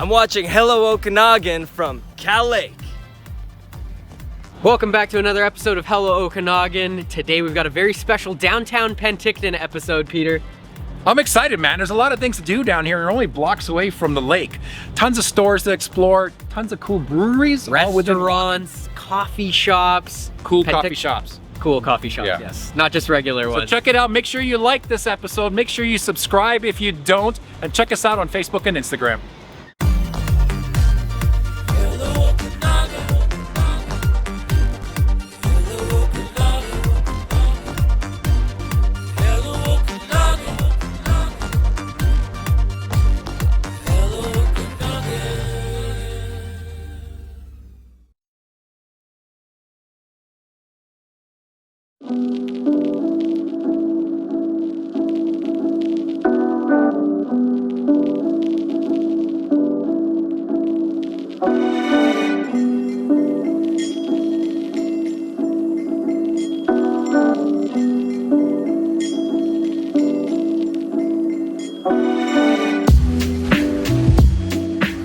I'm watching Hello Okanagan from Cal Lake. Welcome back to another episode of Hello Okanagan. Today we've got a very special downtown Penticton episode, Peter. I'm excited, man. There's a lot of things to do down here. You're only blocks away from the lake. Tons of stores to explore, tons of cool breweries. Restaurants, coffee shops. Cool coffee shops. Cool coffee shops, Yeah. yes. Not just regular ones. So check it out. Make sure you like this episode. Make sure you subscribe if you don't. And check us out on Facebook and Instagram.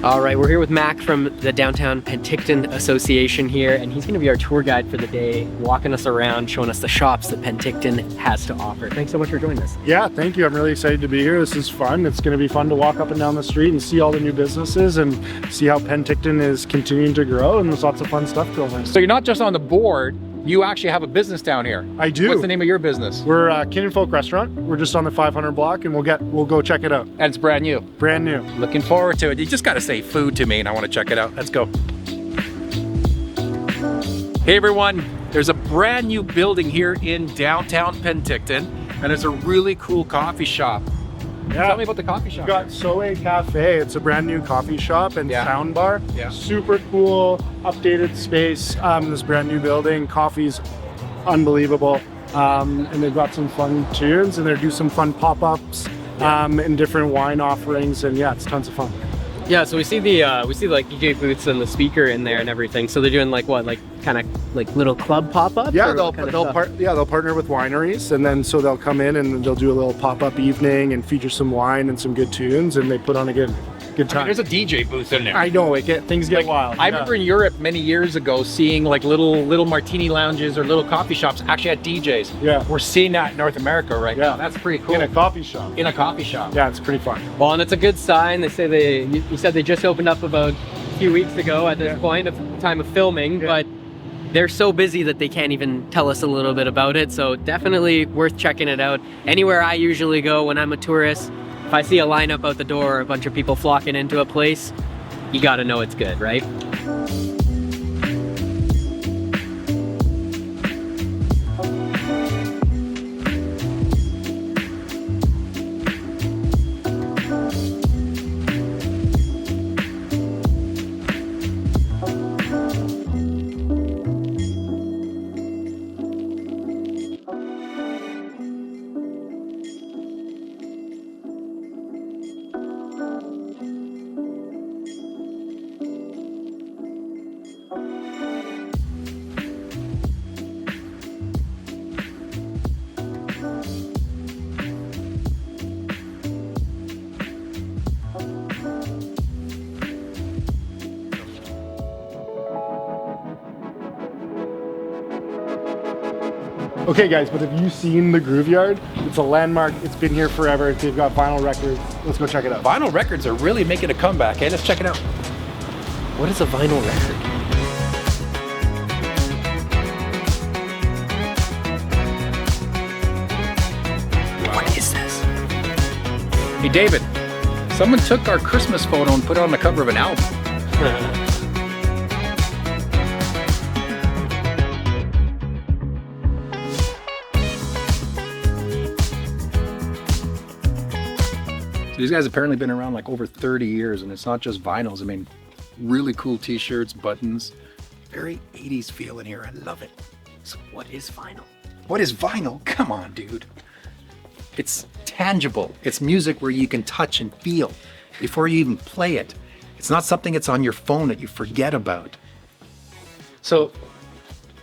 All right, we're here with Mac from the Downtown Penticton Association here, and he's gonna be our tour guide for the day, walking us around, showing us the shops that Penticton has to offer. Thanks so much for joining us. Yeah, thank you. I'm really excited to be here. This is fun. It's going to be fun to walk up and down the street and see all the new businesses and see how Penticton is continuing to grow, and there's lots of fun stuff going on. So you're not just on the board, you actually have a business down here. I do. What's the name of your business? We're Kin and Folk Restaurant. We're just on the 500 block, and we'll go check it out. And it's brand new. Brand new. Looking forward to it. You just got to say food to me and I want to check it out. Let's go. Hey everyone, there's a brand new building here in downtown Penticton, and it's a really cool coffee shop. Yeah. Tell me about the coffee shop. We've got Soe Cafe. It's a brand new coffee shop and Yeah. sound bar. Yeah. Super cool, updated space. This brand new building. Coffee's unbelievable. And they've got some fun tunes, and they do some fun pop-ups and different wine offerings. And yeah, it's tons of fun. Yeah, so we see like DJ booths and the speaker in there and everything. So they're doing like what, like kind of like little club pop-ups? Yeah, or what kind of stuff? they'll partner with wineries, and then so they'll come in and they'll do a little pop-up evening and feature some wine and some good tunes, and they put on a good time. There's a DJ booth in there. I know things get wild. I remember in Europe many years ago seeing like little martini lounges or little coffee shops actually at DJs. Yeah. We're seeing that in North America right now. That's pretty cool. in a coffee shop. In a coffee shop. Yeah, it's pretty fun. Well, and it's a good sign. They say you said they just opened up about a few weeks ago at this point of time of filming, but they're so busy that they can't even tell us a little bit about it. So definitely worth checking it out. Anywhere I usually go when I'm a tourist, if I see a lineup out the door or a bunch of people flocking into a place, you gotta know it's good, right? Okay guys, but have you seen the Groove Yard? It's a landmark. It's been here forever. They've got vinyl records. Let's go check it out. Vinyl records are really making a comeback. Hey, let's check it out. What is a vinyl record? What is this? Hey David, someone took our Christmas photo and put it on the cover of an album. These guys apparently been around like over 30 years, and it's not just vinyls. I mean, really cool t-shirts, buttons, very 80s feel in here. I love it. So what is vinyl? What is vinyl? Come on, dude. It's tangible. It's music where you can touch and feel before you even play it. It's not something that's on your phone that you forget about. So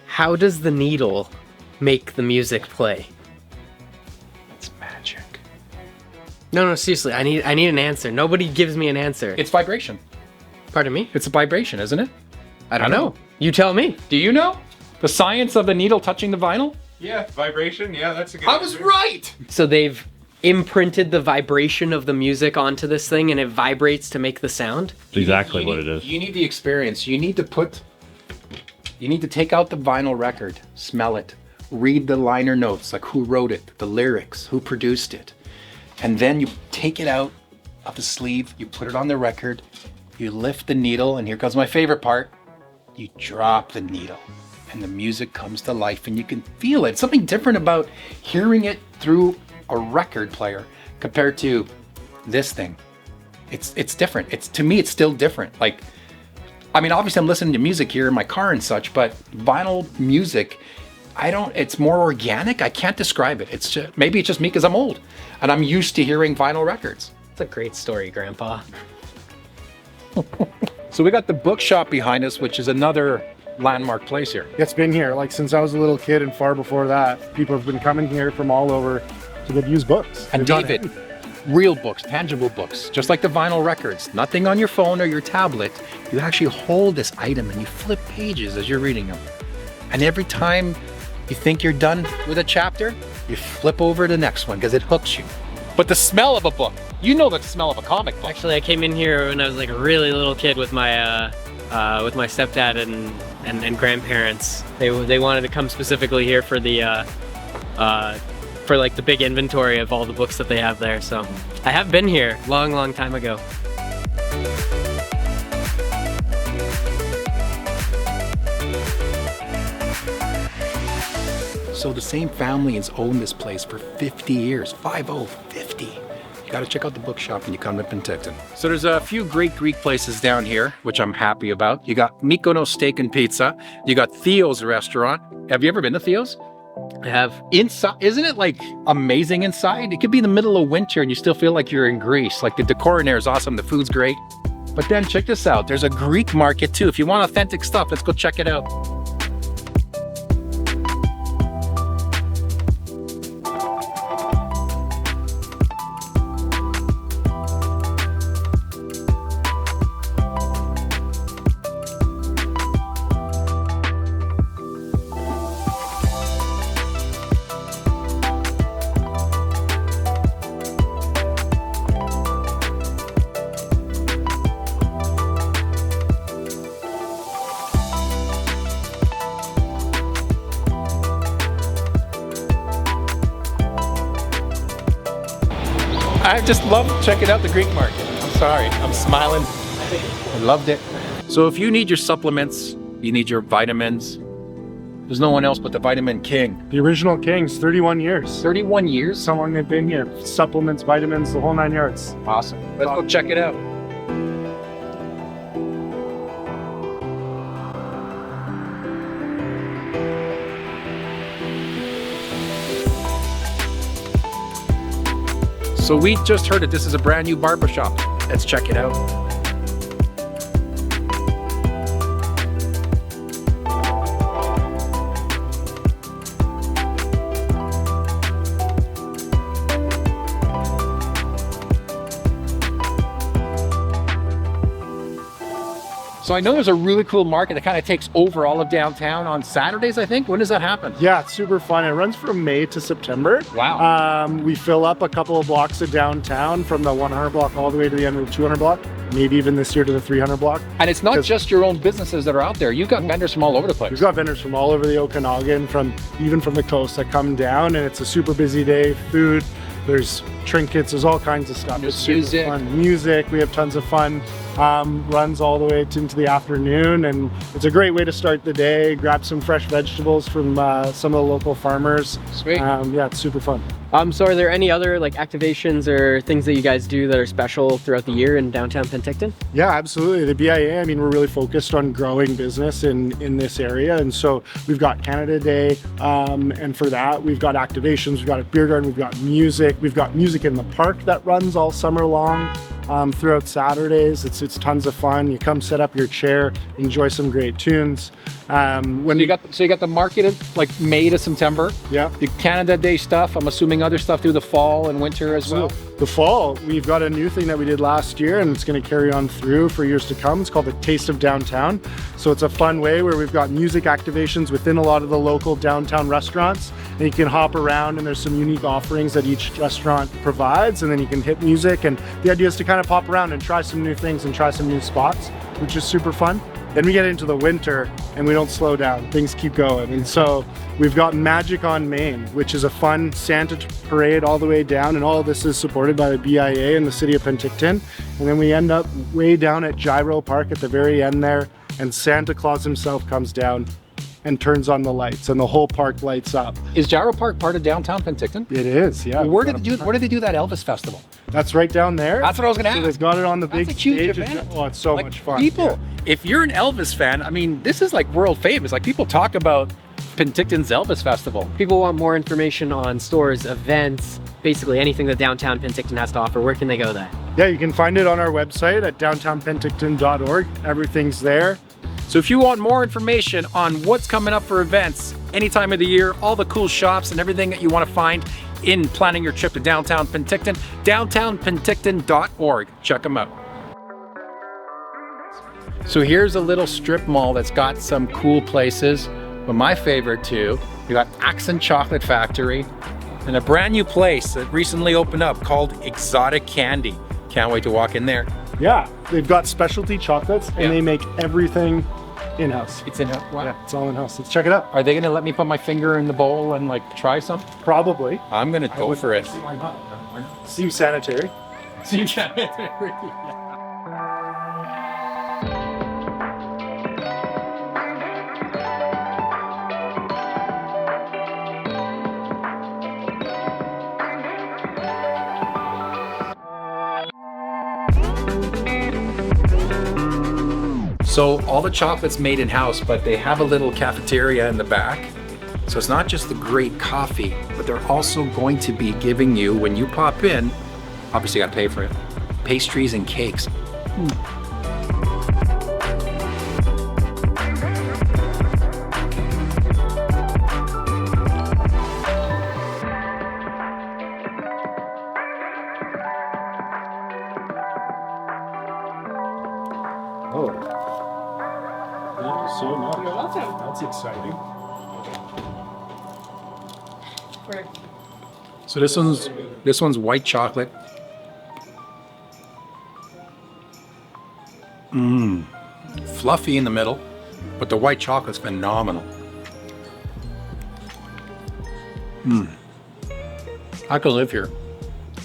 how does the needle make the music play? It's magic. No, seriously, I need an answer. Nobody gives me an answer. It's vibration. Pardon me? It's a vibration, isn't it? I don't know. You tell me. Do you know? The science of the needle touching the vinyl? Yeah, vibration. Yeah, that's a good I was right! So they've imprinted the vibration of the music onto this thing and it vibrates to make the sound? That's exactly what it is. You need the experience. You need to take out the vinyl record, smell it, read the liner notes, like who wrote it, the lyrics, who produced it. And then you take it out of the sleeve, you put it on the record, you lift the needle, and here comes my favorite part. You drop the needle and the music comes to life and you can feel it. Something different about hearing it through a record player compared to this thing. It's different. To me, it's still different. Like, I mean, obviously I'm listening to music here in my car and such, but vinyl music, it's more organic. I can't describe it. Maybe it's just me because I'm old and I'm used to hearing vinyl records. It's a great story, Grandpa. So we got the bookshop behind us, which is another landmark place here. It's been here like since I was a little kid and far before that. People have been coming here from all over to get used books. And David, real books, tangible books, just like the vinyl records, nothing on your phone or your tablet. You actually hold this item and you flip pages as you're reading them. And every time you think you're done with a chapter, you flip over to the next one because it hooks you. But the smell of a book, you know the smell of a comic book. Actually, I came in here when I was like a really little kid with my stepdad and grandparents. They wanted to come specifically here for the for like the big inventory of all the books that they have there. So I have been here long time ago. So the same family has owned this place for 50 years, 50. You gotta check out the bookshop when you come to Penticton. So there's a few great Greek places down here, which I'm happy about. You got Mykonos Steak and Pizza. You got Theo's Restaurant. Have you ever been to Theo's? I have. Inside, isn't it like amazing inside? It could be the middle of winter and you still feel like you're in Greece. Like the decor in there is awesome, the food's great. But then check this out, there's a Greek market too. If you want authentic stuff, let's go check it out. I just love checking out the Greek market. I'm sorry, I'm smiling. I loved it. So if you need your supplements, you need your vitamins, there's no one else but the Vitamin King. The original Kings, 31 years. 31 years? So long they've been here. Supplements, vitamins, the whole 9 yards. Awesome. Let's go check it out. So we just heard that this is a brand new barbershop. Let's check it out. So I know there's a really cool market that kind of takes over all of downtown on Saturdays, I think. When does that happen? Yeah, it's super fun. It runs from May to September. Wow. We fill up a couple of blocks of downtown from the 100 block all the way to the end of the 200 block, maybe even this year to the 300 block. And it's not just your own businesses that are out there. You've got vendors from all over the place. We've got vendors from all over the Okanagan, even from the coast that come down, and it's a super busy day. Food, there's trinkets, there's all kinds of stuff. It's super music. fun. Music, we have tons of fun. Runs all the way into the afternoon, and it's a great way to start the day. Grab some fresh vegetables from some of the local farmers. Sweet. Yeah, it's super fun. So are there any other like activations or things that you guys do that are special throughout the year in downtown Penticton? Yeah, absolutely. The BIA, I mean, we're really focused on growing business in this area. And so we've got Canada Day. And for that, we've got activations. We've got a beer garden. We've got music. We've got music in the park that runs all summer long. throughout Saturdays. It's tons of fun. You come set up your chair, enjoy some great tunes. When You got the market like May to September. Yeah. The Canada Day stuff. I'm assuming other stuff through the fall and winter as well. The fall, we've got a new thing that we did last year, and it's going to carry on through for years to come. It's called the Taste of Downtown. So it's a fun way where we've got music activations within a lot of the local downtown restaurants, and you can hop around, and there's some unique offerings that each restaurant provides, and then you can hit music, and the idea is to kind of pop around and try some new things and try some new spots, which is super fun. Then we get into the winter and we don't slow down, things keep going. And so we've got Magic on Main, which is a fun Santa parade all the way down, and all of this is supported by the BIA and the city of Penticton. And then we end up way down at Gyro Park at the very end there, and Santa Claus himself comes down and turns on the lights, and the whole park lights up. Is Gyro Park part of downtown Penticton? It is, yeah. Where did they do that Elvis festival? That's right down there. That's what I was gonna So ask. they've got it on the big That's a huge stage. event. Oh, it's so Like, much fun. People, if you're an Elvis fan, I mean, this is like world famous. Like people talk about Penticton's Elvis Festival. People want more information on stores, events, basically anything that downtown Penticton has to offer. Where can they go then? Yeah, you can find it on our website at downtownpenticton.org. Everything's there. So if you want more information on what's coming up for events any time of the year, all the cool shops and everything that you want to find in planning your trip to downtown Penticton, downtownpenticton.org. Check them out. So here's a little strip mall that's got some cool places, but my favorite too, you got Accent Chocolate Factory and a brand new place that recently opened up called Exotic Candy. Can't wait to walk in there. Yeah, they've got specialty chocolates, and Yeah. they make everything in-house. It's in. Wow. Yeah, it's all in-house. Let's check it out. Are they gonna let me put my finger in the bowl and like try some? Probably. I'm gonna go for it. Why not? Seems sanitary. So all the chocolate's made in-house, but they have a little cafeteria in the back. So it's not just the great coffee, but they're also going to be giving you, when you pop in, obviously you gotta pay for it, pastries and cakes. Oh. Thank you so much. You're welcome. That's exciting. So this one's white chocolate. Fluffy in the middle, but the white chocolate's phenomenal. I could live here.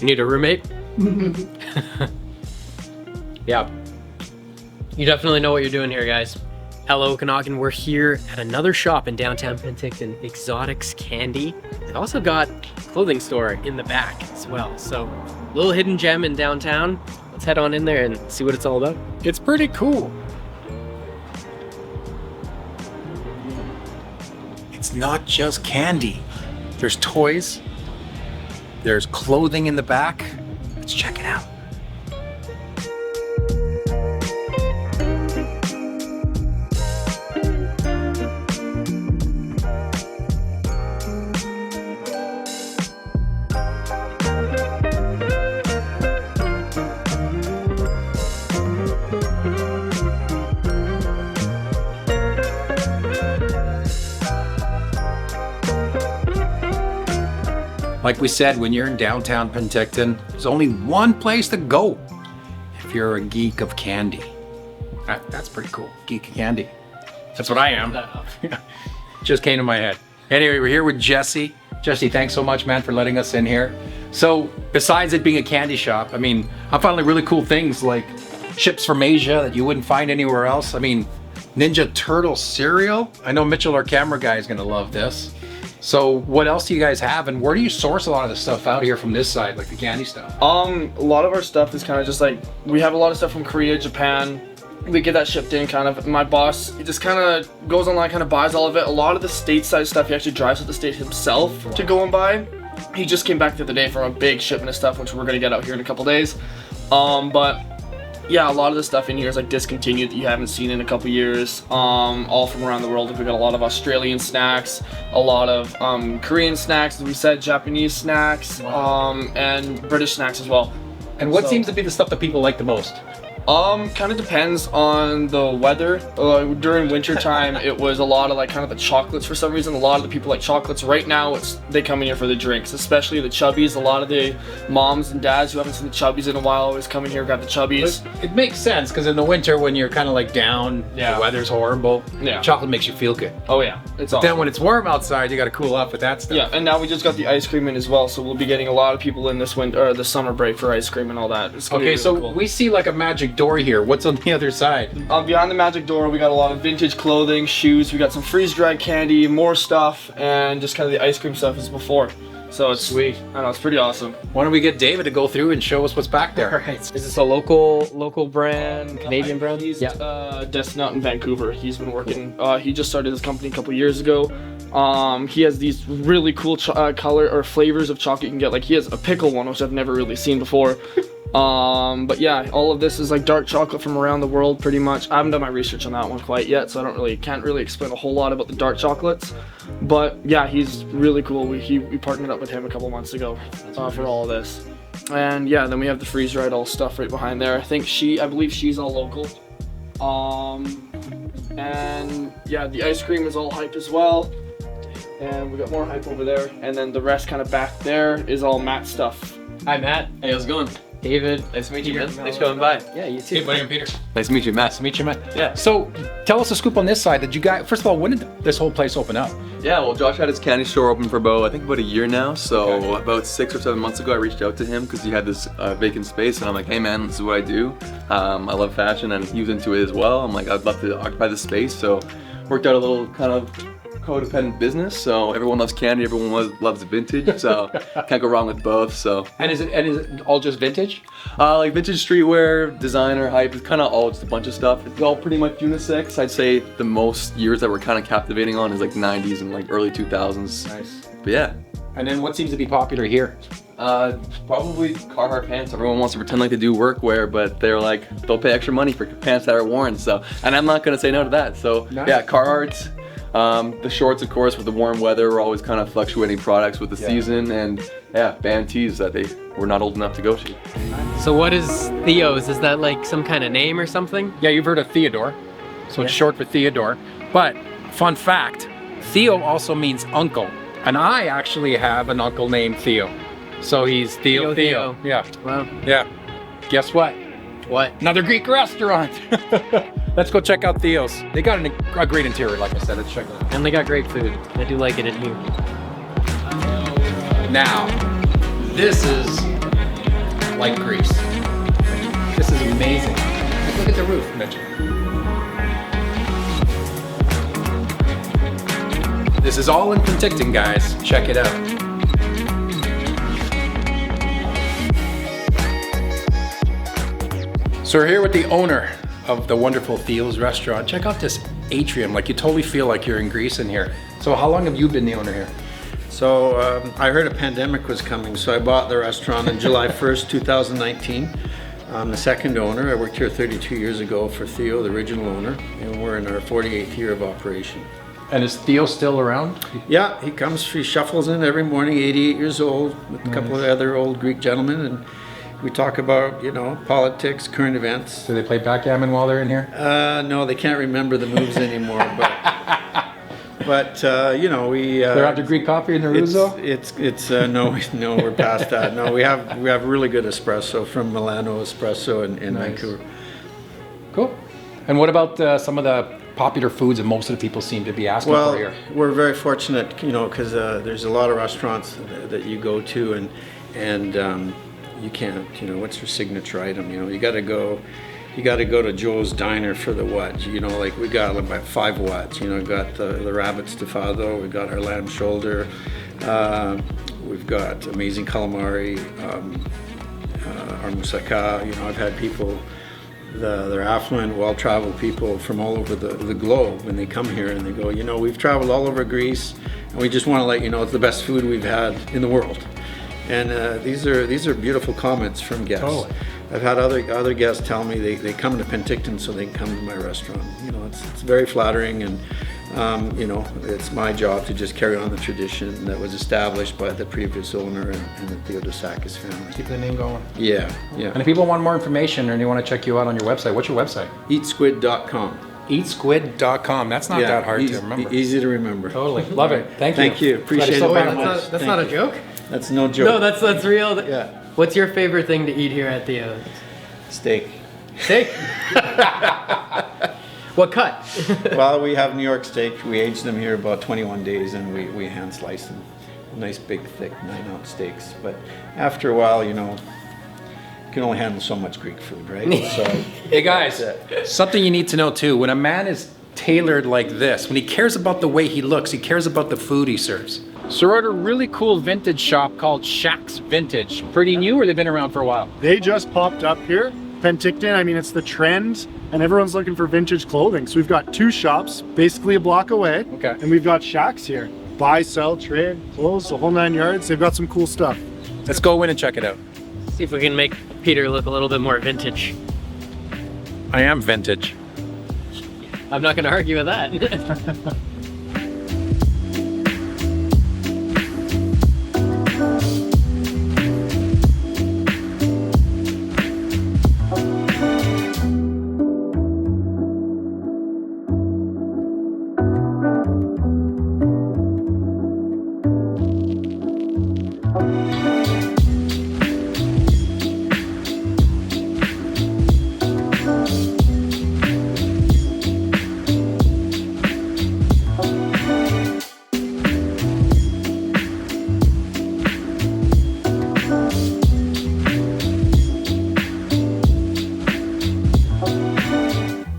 You need a roommate? Yeah. You definitely know what you're doing here, guys. Hello Okanagan, we're here at another shop in downtown Penticton, Exotics Candy. They've also got a clothing store in the back as well. So, little hidden gem in downtown. Let's head on in there and see what it's all about. It's pretty cool. It's not just candy. There's toys. There's clothing in the back. Let's check it out. Like we said, when you're in downtown Penticton, there's only one place to go if you're a geek of candy. That's pretty cool, geek of candy. That's what I am. Just came to my head. Anyway, we're here with Jesse. Jesse, thanks so much, man, for letting us in here. So besides it being a candy shop, I mean, I'm finding really cool things like chips from Asia that you wouldn't find anywhere else. I mean, Ninja Turtle cereal. I know Mitchell, our camera guy, is gonna love this. So what else do you guys have, and where do you source a lot of the stuff out here from this side, like the candy stuff? A lot of our stuff is kind of just like, we have a lot of stuff from Korea, Japan. We get that shipped in kind of. My boss, he just kind of goes online, kind of buys all of it. A lot of the stateside stuff, he actually drives to the state himself to go and buy. He just came back the other day from a big shipment of stuff, which we're gonna get out here in a couple days. But yeah, a lot of the stuff in here is like discontinued that you haven't seen in a couple years. All from around the world. We got a lot of Australian snacks, a lot of Korean snacks, as we said, Japanese snacks, and British snacks as well. And what seems to be the stuff that people like the most? Kind of depends on the weather. During winter time, it was a lot of like kind of the chocolates for some reason. A lot of the people like chocolates. Right now, they come in here for the drinks, especially the chubbies. A lot of the moms and dads who haven't seen the chubbies in a while always come in here, grab the chubbies. It makes sense because in the winter when you're kind of like down, the weather's horrible. Yeah. Chocolate makes you feel good. Oh yeah, it's awesome. Then when it's warm outside, you got to cool off with that stuff. Yeah, and now we just got the ice cream in as well, so we'll be getting a lot of people in this winter or the summer break for ice cream and all that. It's gonna be Okay, really so cool. we see like a magic door here. What's on the other side? Behind the magic door, we got a lot of vintage clothing, shoes. We got some freeze-dried candy, more stuff, and just kind of the ice cream stuff as before. So it's Sweet. I know, it's pretty awesome. Why don't we get David to go through and show us what's back there? Alright, is this a local brand, Canadian brand? He's destined out in Vancouver. He's been working. He just started his company a couple years ago. He has these really cool color or flavors of chocolate you can get. Like he has a pickle one, which I've never really seen before. But yeah, all of this is like dark chocolate from around the world pretty much. I haven't done my research on that one quite yet, so can't really explain a whole lot about the dark chocolates. But yeah, he's really cool. We partnered up with him a couple months ago for all of this. And yeah, then we have the freeze-dried all stuff right behind there. I believe she's all local. And yeah, the ice cream is all hype as well. And we got more hype over there. And then the rest kind of back there is all Matt stuff. Hi Matt. Hey, how's it going? David. Nice to meet you, man. Thanks for coming by. Yeah, you too. Hey, buddy, I'm Peter. Nice to meet you, Matt. Nice to meet you, man. Yeah. So, tell us a scoop on this side. Did you guys? First of all, when did this whole place open up? Yeah, well, Josh had his candy store open for I think about a year now. So about 6 or 7 months ago, I reached out to him because he had this vacant space, and I'm like, hey man, this is what I do. I love fashion, and he was into it as well. I'm like, I'd love to occupy this space. So worked out a little kind of codependent business. So everyone loves candy, everyone loves vintage. So can't go wrong with both. So And is it all just vintage? like vintage streetwear, designer, hype, it's kind of all just a bunch of stuff. It's all pretty much unisex. I'd say the most years that we're kind of captivating on is like 90s and like early 2000s. Nice. But yeah. And then what seems to be popular here? Probably Carhartt pants. Everyone wants to pretend like they do workwear, but they're like, they'll pay extra money for pants that are worn. So, and I'm not gonna say no to that. So Nice. yeah, Carhartts. The shorts, of course, with the warm weather, we're always kind of fluctuating products with the season, and yeah, band tees that they were not old enough to go to. So what is Theo's? Is that like some kind of name or something? Yeah, you've heard of Theodore. So it's short for Theodore. But fun fact, Theo also means uncle. And I actually have an uncle named Theo. So he's Theo. Yeah. Wow. Yeah. Guess what? What? Another Greek restaurant. Let's go check out Theo's. They got a great interior, like I said. Let's check it out. And they got great food. I do like it in here. Now, this is like Greece. This is amazing. Look at the roof, Mitch. This is all in Penticton, guys. Check it out. So we're here with the owner of the wonderful Theo's restaurant. Check out this atrium. Like you totally feel like you're in Greece in here. So how long have you been the owner here? So I heard a pandemic was coming, so I bought the restaurant on July 1st, 2019. I'm the second owner. I worked here 32 years ago for Theo, the original owner, and we're in our 48th year of operation. And is Theo still around? Yeah, he shuffles in every morning, 88 years old, with a couple of other old Greek gentlemen, and we talk about, politics, current events. Do they play backgammon while they're in here? No, they can't remember the moves anymore, but we. They're out to Greek coffee in the Russo? No, we're past that. No, we have really good espresso from Milano Espresso in Nice. Vancouver. Cool. And what about some of the popular foods that most of the people seem to be asking Well, for here? we're very fortunate, because there's a lot of restaurants that you go to, and you can't, what's your signature item? You got to go to Joe's Diner for the what? Like we got about 5 watts. We've got the rabbit stufado, we've got our lamb shoulder, we've got amazing calamari, our moussaka. I've had people. They're affluent, well-traveled people from all over the globe, and they come here and they go, we've traveled all over Greece, and we just want to let you know it's the best food we've had in the world. And these are beautiful comments from guests. Totally. I've had other guests tell me they come to Penticton so they can come to my restaurant. You know, it's very flattering, and you know, it's my job to just carry on the tradition that was established by the previous owner and the Theodosakis family. Keep the name going. Yeah, yeah. And if people want more information or they want to check you out on your website, what's your website? Eatsquid.com. Eatsquid.com. That's not that hard to remember. Easy to remember. Totally. Love it. Thank you. Thank you. Appreciate it very much. That's not a joke? That's no joke. No, that's real. Yeah. What's your favorite thing to eat here at Theo's? Steak. Steak? What cut? Well, we have New York steak. We age them here about 21 days, and we hand slice them. Nice, big, thick 9-ounce steaks. But after a while, you know, you can only handle so much Greek food, right? So, Hey guys, something you need to know too. When a man is tailored like this, when he cares about the way he looks, he cares about the food he serves. So we're at a really cool vintage shop called Shack's Vintage. Pretty new, or they've been around for a while? They just popped up here. Penticton, I mean, it's the trend, and everyone's looking for vintage clothing. So we've got 2 shops, basically a block away. Okay. And we've got Shacks here. Buy, sell, trade, clothes, the whole 9 yards. They've got some cool stuff. Let's go in and check it out. See if we can make Peter look a little bit more vintage. I am vintage. I'm not going to argue with that.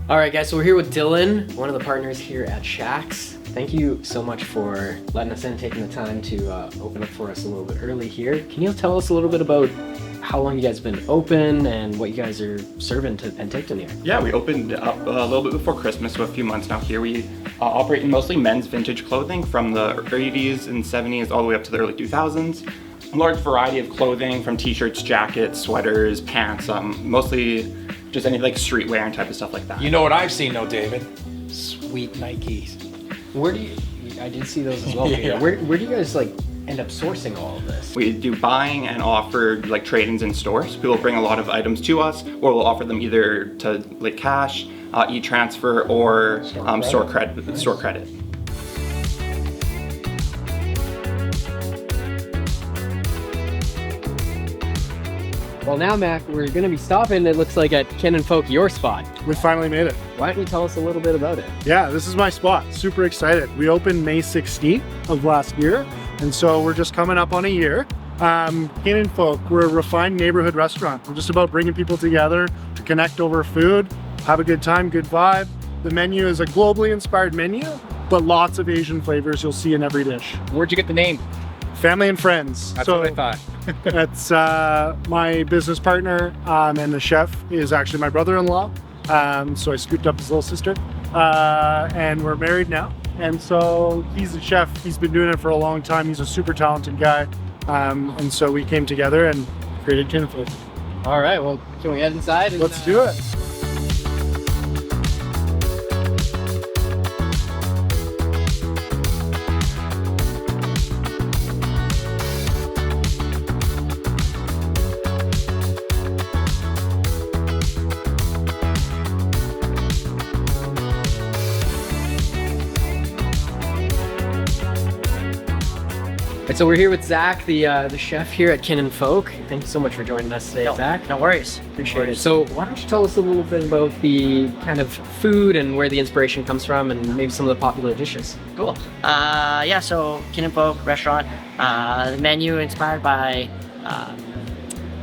All right, guys, so we're here with Dylan, one of the partners here at Shack's. Thank you so much for letting us in, taking the time to open up for us a little bit early here. Can you tell us a little bit about how long you guys have been open and what you guys are serving to Penticton here? Yeah, we opened up a little bit before Christmas, so a few months now here. We operate in mostly men's vintage clothing from the 80s and 70s all the way up to the early 2000s. A large variety of clothing from t-shirts, jackets, sweaters, pants, mostly just any like streetwear and type of stuff like that. You know what I've seen though, David? Sweet Nikes. Where do you, I did see those as well, Peter. Yeah. Where do you guys like end up sourcing all of this? We do buying and offer like trade-ins in stores. People bring a lot of items to us, or we'll offer them either to like cash, e-transfer, or store credit. Well, now, Mac, we're going to be stopping, it looks like, at Ken and Folk, your spot. We finally made it. Why don't you tell us a little bit about it? Yeah, this is my spot. Super excited. We opened May 16th of last year, and so we're just coming up on a year. Ken and Folk, we're a refined neighborhood restaurant. We're just about bringing people together to connect over food, have a good time, good vibe. The menu is a globally inspired menu, but lots of Asian flavors you'll see in every dish. Where'd you get the name? Family and friends. That's so what I thought. that's my business partner, and the chef is actually my brother-in-law. So I scooped up his little sister, and we're married now. And so he's a chef. He's been doing it for a long time. He's a super talented guy. And so we came together and created Ken and Folk. All right, well, can we head inside? And, Let's do it. Right, so we're here with Zach, the chef here at Ken and Folk. Thank you so much for joining us today, Zach. No worries. Appreciate it. So why don't you tell us a little bit about the kind of food and where the inspiration comes from and maybe some of the popular dishes? Cool. Yeah, so Ken and Folk restaurant. The menu inspired by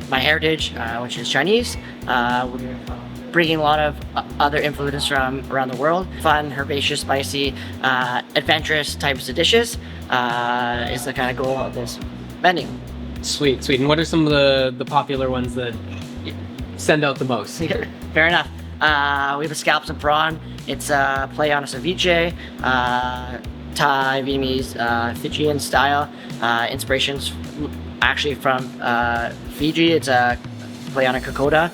my heritage, which is Chinese. We're bringing a lot of other influences from around the world. Fun, herbaceous, spicy, adventurous types of dishes is the kind of goal of this menu. Sweet, sweet. And what are some of the popular ones that send out the most? Fair enough. We have a scallops and prawn. It's a play on a ceviche, Thai, Vietnamese, Fijian style. Inspirations actually from Fiji. It's a play on a Kokoda.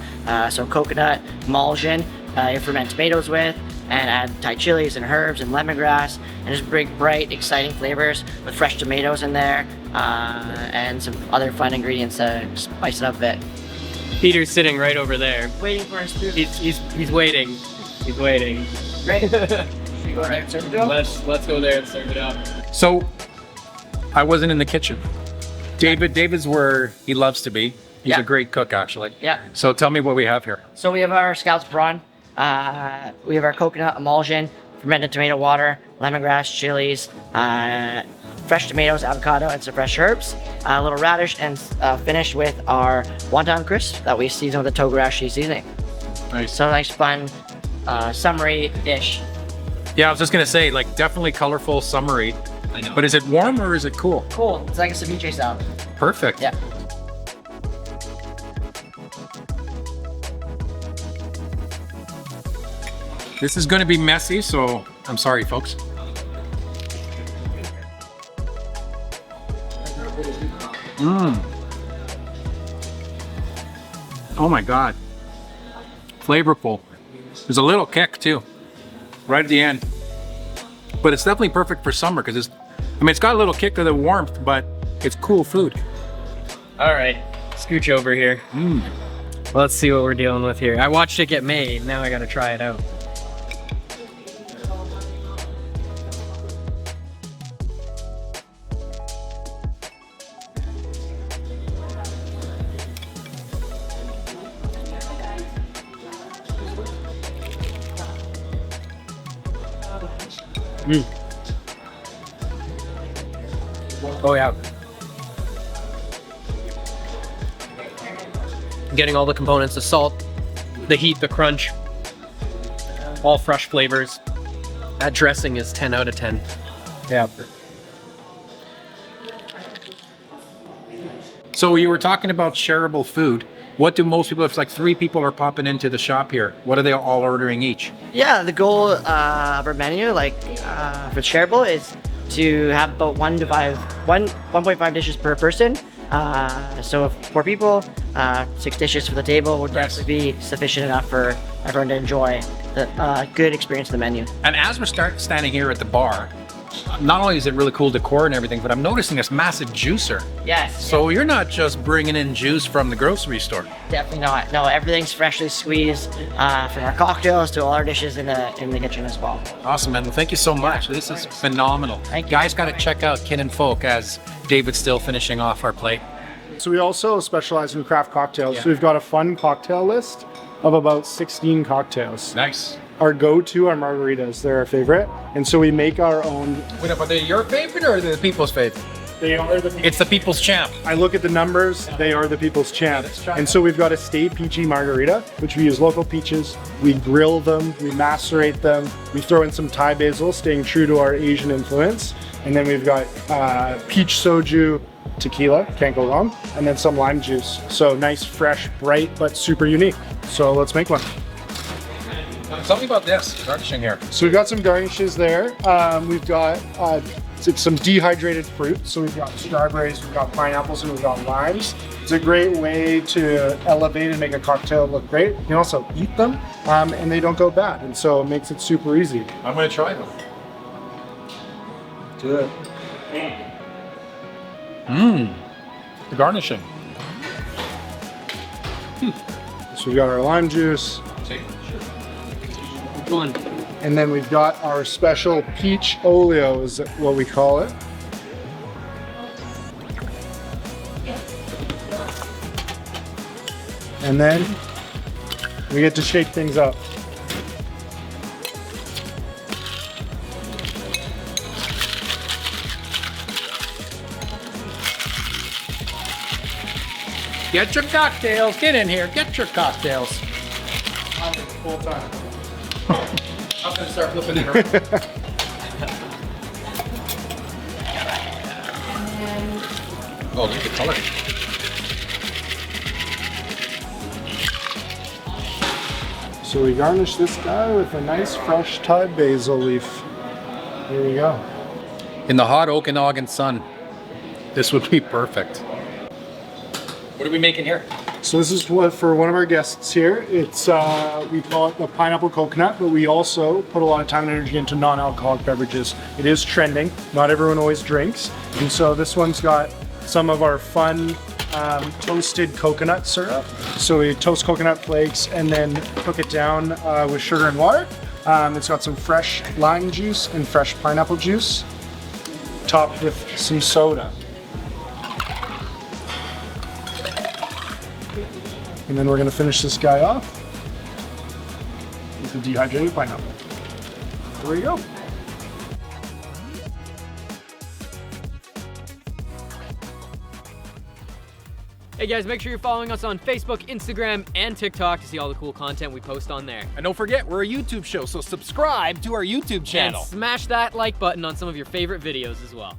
So coconut, emulsion, you ferment tomatoes with, and add Thai chilies and herbs and lemongrass, and just bring bright, exciting flavors with fresh tomatoes in there, and some other fun ingredients to spice it up a bit. Peter's sitting right over there. Waiting for his food. He's waiting. He's waiting. Great. We go there and serve it up. Let's go there and serve it up. So, I wasn't in the kitchen. David's where he loves to be. He's Yeah. a great cook, actually. Yeah. So tell me what we have here. So we have our scallops prawn. We have our coconut emulsion, fermented tomato water, lemongrass, chilies, fresh tomatoes, avocado, and some fresh herbs. A little radish, and finished with our wonton crisp that we season with a togarashi seasoning. Nice. So nice, fun, summery dish. Yeah, I was just gonna say, like, definitely colorful, summery. I know. But is it warm or is it cool? Cool. It's like a ceviche style. Perfect. Yeah. This is gonna be messy, so I'm sorry, folks. Oh my God. Flavorful. There's a little kick too, right at the end. But it's definitely perfect for summer because it's got a little kick to the warmth, but it's cool food. All right, scooch over here. Let's see what we're dealing with here. I watched it get made. Now I gotta try it out. Oh yeah. Getting all the components, the salt, the heat, the crunch, all fresh flavors. That dressing is 10 out of 10. Yeah. So you were talking about shareable food. What do most people, if like 3 people are popping into the shop here, what are they all ordering each? Yeah, the goal of our menu, for shareable, is to have about 1.5 dishes per person. So if 4 people, 6 dishes for the table would definitely be sufficient enough for everyone to enjoy the good experience of the menu. And as we're standing here at the bar, not only is it really cool decor and everything, but I'm noticing this massive juicer. Yes. So you're not just bringing in juice from the grocery store. Definitely not. No, everything's freshly squeezed, from our cocktails to all our dishes in the kitchen as well. Awesome, man. Well, thank you so much. This is phenomenal. Thank you. Guys, got to check out Kin and Folk as David's still finishing off our plate. So we also specialize in craft cocktails. Yeah. So we've got a fun cocktail list of about 16 cocktails. Nice. Our go-to are margaritas. They're our favorite. And so we make our own. Wait, are they your favorite or are they the people's favorite? They are the. It's the people's champ. I look at the numbers, they are the people's champ. And so we've got a Stay Peachy margarita, which we use local peaches. We grill them, we macerate them, we throw in some Thai basil, staying true to our Asian influence. And then we've got peach soju tequila, can't go wrong, and then some lime juice. So nice, fresh, bright, but super unique. So let's make one. Tell me about this garnishing here. So we've got some garnishes there. We've got some dehydrated fruit. So we've got strawberries, we've got pineapples, and we've got limes. It's a great way to elevate and make a cocktail look great. You can also eat them, and they don't go bad. And so it makes it super easy. I'm going to try them. Do it. The garnishing. So we've got our lime juice. One. And then we've got our special peach oleo is what we call it. And then we get to shake things up. Get your cocktails. Get in here. Get your cocktails. Full time. I'm going to start flipping it around. Oh, look at the color. So we garnish this guy with a nice fresh Thai basil leaf. Here we go. In the hot Okanagan sun, this would be perfect. What are we making here? So this is what for one of our guests here. It's we call it the pineapple coconut, but we also put a lot of time and energy into non-alcoholic beverages. It is trending. Not everyone always drinks, and so this one's got some of our fun toasted coconut syrup. So we toast coconut flakes and then cook it down with sugar and water. It's got some fresh lime juice and fresh pineapple juice, topped with some soda. And then we're gonna finish this guy off with the dehydrated pineapple. There we go. Hey guys, make sure you're following us on Facebook, Instagram, and TikTok to see all the cool content we post on there. And don't forget, we're a YouTube show, so subscribe to our YouTube channel. And smash that like button on some of your favorite videos as well.